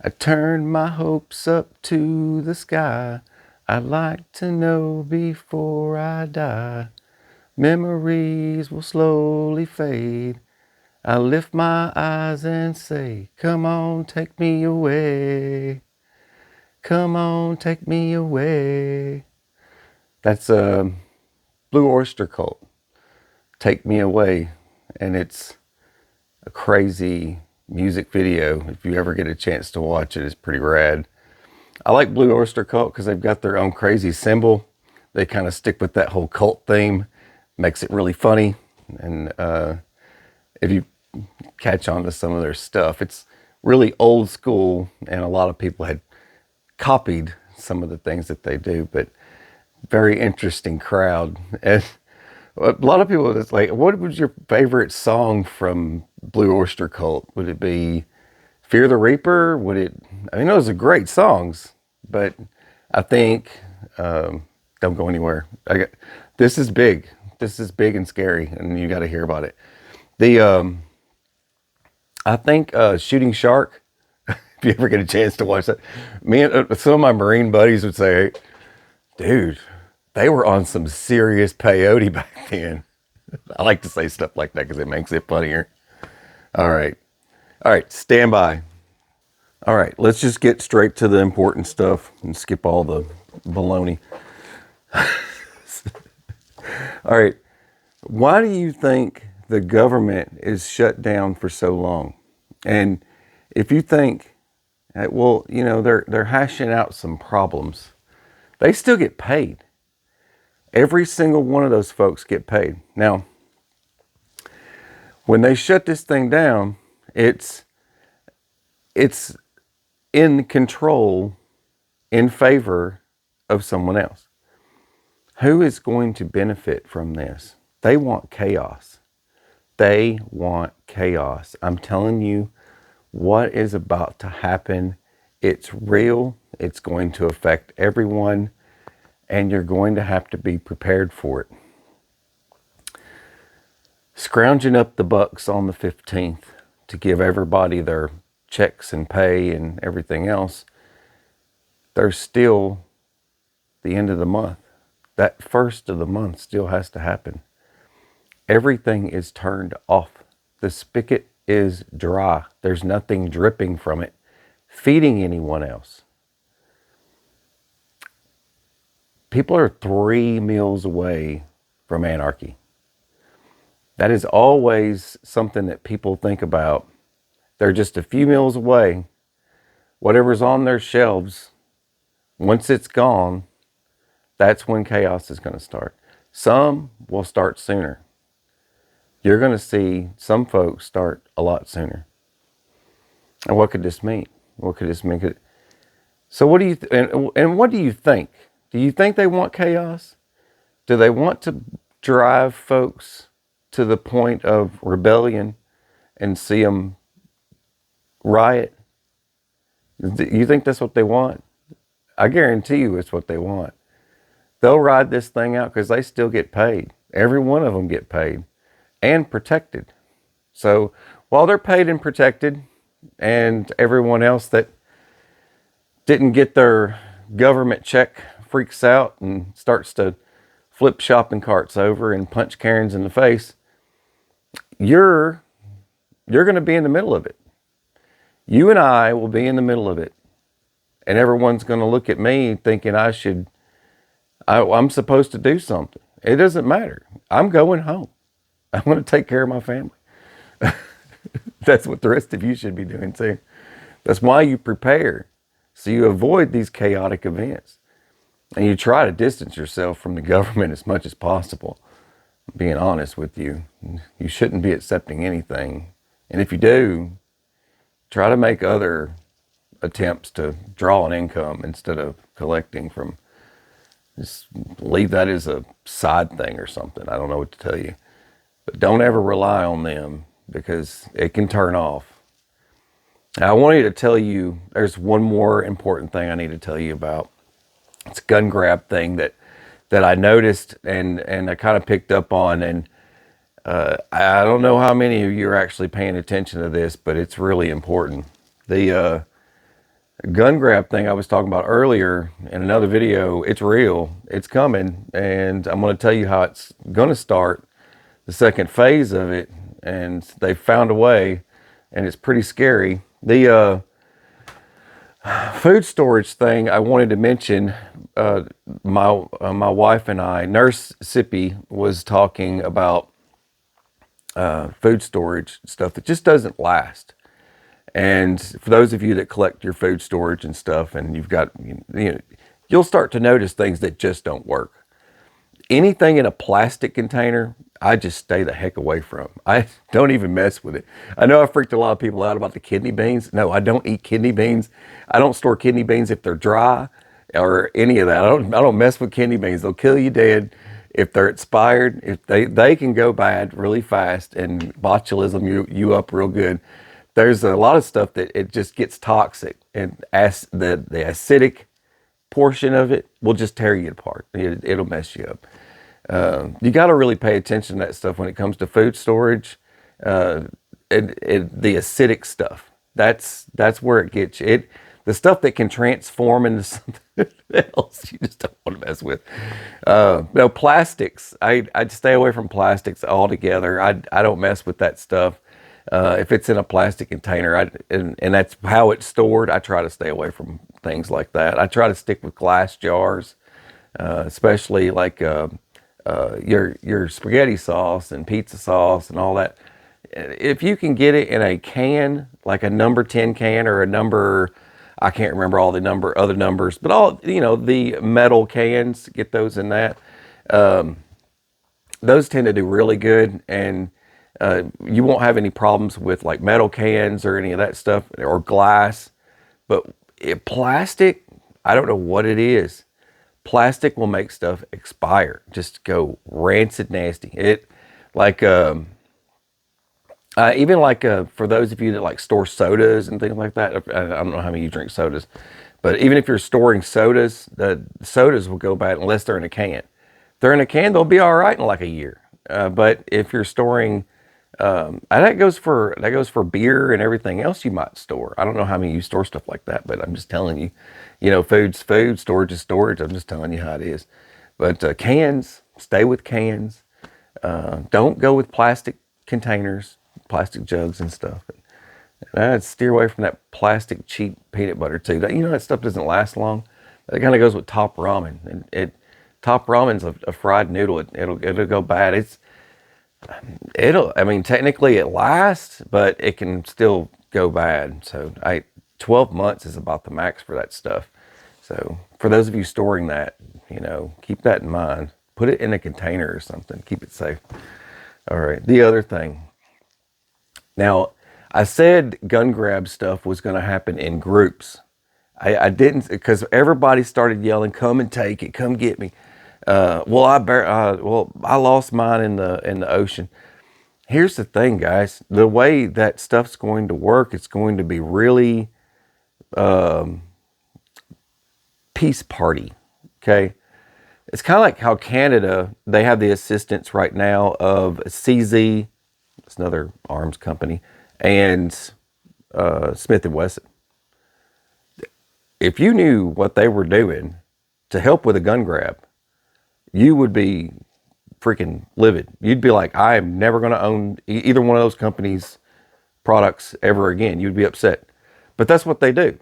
I turned my hopes up to the sky. I'd like to know before I die. Memories will slowly fade. I lift my eyes and say, come on, take me away. Come on, take me away. That's Blue Oyster Cult. Take Me Away. And it's a crazy music video. If you ever get a chance to watch it, it's pretty rad. I like Blue Oyster Cult because they've got their own crazy symbol. They kind of stick with that whole cult theme. Makes it really funny. And if you catch on to some of their stuff, it's really old school, and a lot of people had copied some of the things that they do, but very interesting crowd. And a lot of people, it's like, what was your favorite song from Blue Oyster Cult? Would it be Fear the Reaper? Would it, I mean, those are great songs, but I think, don't go anywhere. This is big. This is big and scary, and you got to hear about it. The, I think Shooting Shark, if you ever get a chance to watch that, me and some of my Marine buddies would say, dude, they were on some serious peyote back then. I like to say stuff like that because it makes it funnier. All right. All right, stand by. All right, let's just get straight to the important stuff and skip all the baloney. All right, why do you think the government is shut down for so long? And if you think, well, you know, they're hashing out some problems, they still get paid. Every single one of those folks get paid. Now, when they shut this thing down, it's in control in favor of someone else. Who is going to benefit from this? They want chaos. They want chaos. I'm telling you what is about to happen. It's real. It's going to affect everyone, and you're going to have to be prepared for it. Scrounging up the bucks on the 15th to give everybody their checks and pay and everything else, there's still the end of the month. That first of the month still has to happen. Everything is turned off. The spigot is dry. There's nothing dripping from it, feeding anyone else. People are 3 meals away from anarchy. That is always something that people think about. They're just a few meals away. Whatever's on their shelves, once it's gone, that's when chaos is going to start. Some will start sooner. You're going to see some folks start a lot sooner. And what could this mean? What could this mean? So what do you and what do you think? Do you think they want chaos? Do they want to drive folks to the point of rebellion and see them riot? Do you think that's what they want? I guarantee you it's what they want. They'll ride this thing out because they still get paid. Every one of them get paid and protected. So while they're paid and protected, and everyone else that didn't get their government check freaks out and starts to flip shopping carts over and punch Karens in the face, you're going to be in the middle of it. You and I will be in the middle of it. And everyone's going to look at me thinking I'm supposed to do something. It doesn't matter. I'm going home. I'm going to take care of my family. That's what the rest of you should be doing too. That's why you prepare. So you avoid these chaotic events. And you try to distance yourself from the government as much as possible. Being honest with you, you shouldn't be accepting anything. And if you do, try to make other attempts to draw an income instead of collecting from. Just leave that as a side thing or something. I don't know what to tell you. But don't ever rely on them because it can turn off. Now, I wanted to tell you, there's one more important thing I need to tell you about. It's a gun grab thing that I noticed and I kind of picked up on. And I don't know how many of you are actually paying attention to this, but it's really important. The gun grab thing I was talking about earlier in another video, it's real, it's coming, and I'm going to tell you how it's going to start, the second phase of it, and they found a way, and it's pretty scary. The food storage thing I wanted to mention, my wife and I, Nurse Sippy was talking about food storage stuff that just doesn't last. And for those of you that collect your food storage and stuff, and you've got, you'll start to notice things that just don't work. Anything in a plastic container, I just stay the heck away from. I don't even mess with it. I know I freaked a lot of people out about the kidney beans. No, I don't eat kidney beans. I don't store kidney beans if they're dry or any of that. I don't mess with kidney beans. They'll kill you dead if they're expired. If they can go bad really fast and botulism you up real good. There's a lot of stuff that it just gets toxic, and the acidic portion of it will just tear you apart. It'll mess you up. You got to really pay attention to that stuff when it comes to food storage. The acidic stuff, that's where it gets you. The stuff that can transform into something else, you just don't want to mess with. No, plastics. I'd stay away from plastics altogether. I don't mess with that stuff. If it's in a plastic container, and that's how it's stored, I try to stay away from things like that. I try to stick with glass jars, especially like your spaghetti sauce and pizza sauce and all that. If you can get it in a can, like a number 10 can or a number, I can't remember all the other numbers, but all, the metal cans, get those in that. Those tend to do really good, and you won't have any problems with like metal cans or any of that stuff, or glass. But plastic, I don't know what it is. Plastic will make stuff expire, just go rancid nasty. It like even like for those of you that like store sodas and things like that. I don't know how many of you drink sodas, but even if you're storing sodas, the sodas will go bad unless they're in a can. If they're in a can, they'll be all right in like a year. But if you're storing, and that goes for beer and everything else you might store. I don't know how many you store stuff like that, but I'm just telling you, food's food, storage is storage. I'm just telling you how it is. But cans, stay with cans. Don't go with plastic containers, plastic jugs and stuff. And I'd steer away from that plastic cheap peanut butter too. That stuff doesn't last long. That kind of goes with top ramen. And top ramen's a fried noodle. It'll go bad. Technically it lasts, but it can still go bad. So 12 months is about the max for that stuff. So for those of you storing that, keep that in mind. Put it in a container or something. Keep it safe. All right. The other thing. Now, I said gun grab stuff was going to happen in groups. I didn't, because everybody started yelling, "Come and take it. Come get me." I lost mine in the ocean. Here's the thing, guys. The way that stuff's going to work, it's going to be really peace party. Okay. It's kind of like how Canada, they have the assistance right now of CZ, it's another arms company, and Smith & Wesson. If you knew what they were doing to help with a gun grab, you would be freaking livid. You'd be like, I am never going to own either one of those companies' products ever again. You'd be upset. But that's what they do.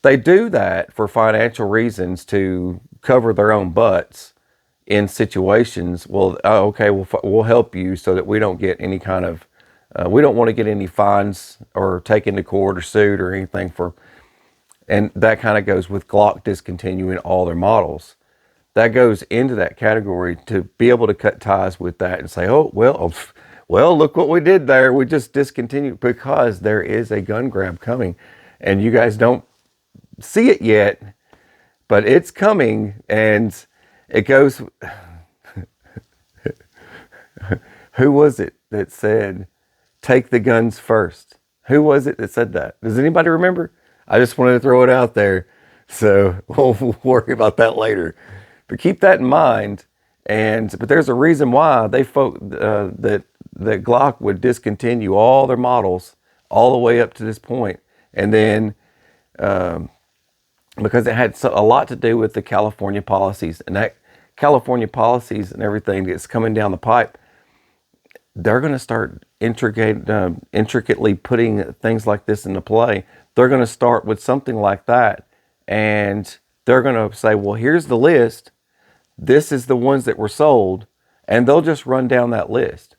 They do that for financial reasons, to cover their own butts in situations. Well, okay, we'll help you so that we don't get any kind of, we don't want to get any fines or taken to court or sued or anything for, and that kind of goes with Glock discontinuing all their models. That goes into that category, to be able to cut ties with that and say, oh, well, look what we did there. We just discontinued, because there is a gun grab coming, and you guys don't see it yet, but it's coming. And it goes, who was it that said, take the guns first? Who was it that said that? Does anybody remember? I just wanted to throw it out there. So we'll worry about that later. But keep that in mind. But there's a reason why that Glock would discontinue all their models all the way up to this point. And then because it had a lot to do with the California policies, and that California policies and everything that's coming down the pipe, they're going to start intricately putting things like this into play. They're going to start with something like that, and they're going to say, well, here's the list. This is the ones that were sold, and they'll just run down that list,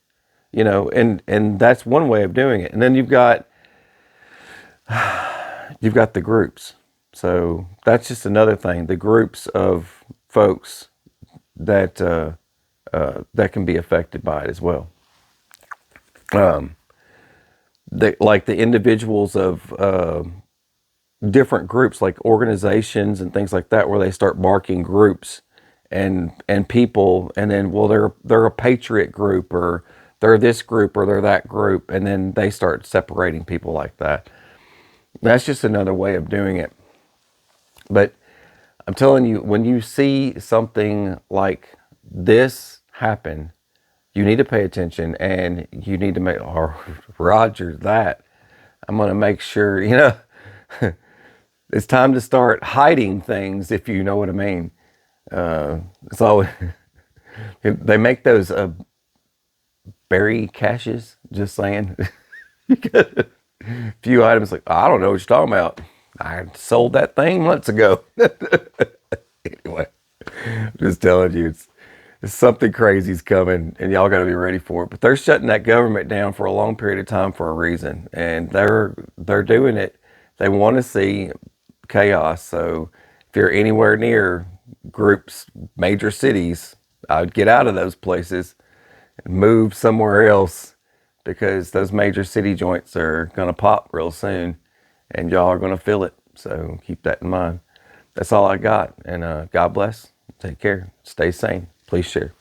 you know, and that's one way of doing it. And then you've got the groups. So that's just another thing, the groups of folks that that can be affected by it as well. Like the individuals of different groups, like organizations and things like that, where they start marking groups and people, and then, well, they're a patriot group, or they're this group, or they're that group, and then they start separating people like that. That's just another way of doing it. But I'm telling you, when you see something like this happen, you need to pay attention, and you need to make, oh, Roger that. I'm going to make sure, you know, it's time to start hiding things, if you know what I mean. So they make those berry caches, just saying. You get a few items like, I don't know what you're talking about. I sold that thing months ago. Anyway, just telling you, it's something crazy's coming, and y'all got to be ready for it. But they're shutting that government down for a long period of time for a reason, and they're doing it. They want to see chaos. So if you're anywhere near groups, major cities, I'd get out of those places and move somewhere else, because those major city joints are going to pop real soon, and y'all are going to feel it. So keep that in mind. That's all I got. And God bless. Take care. Stay sane. Please share.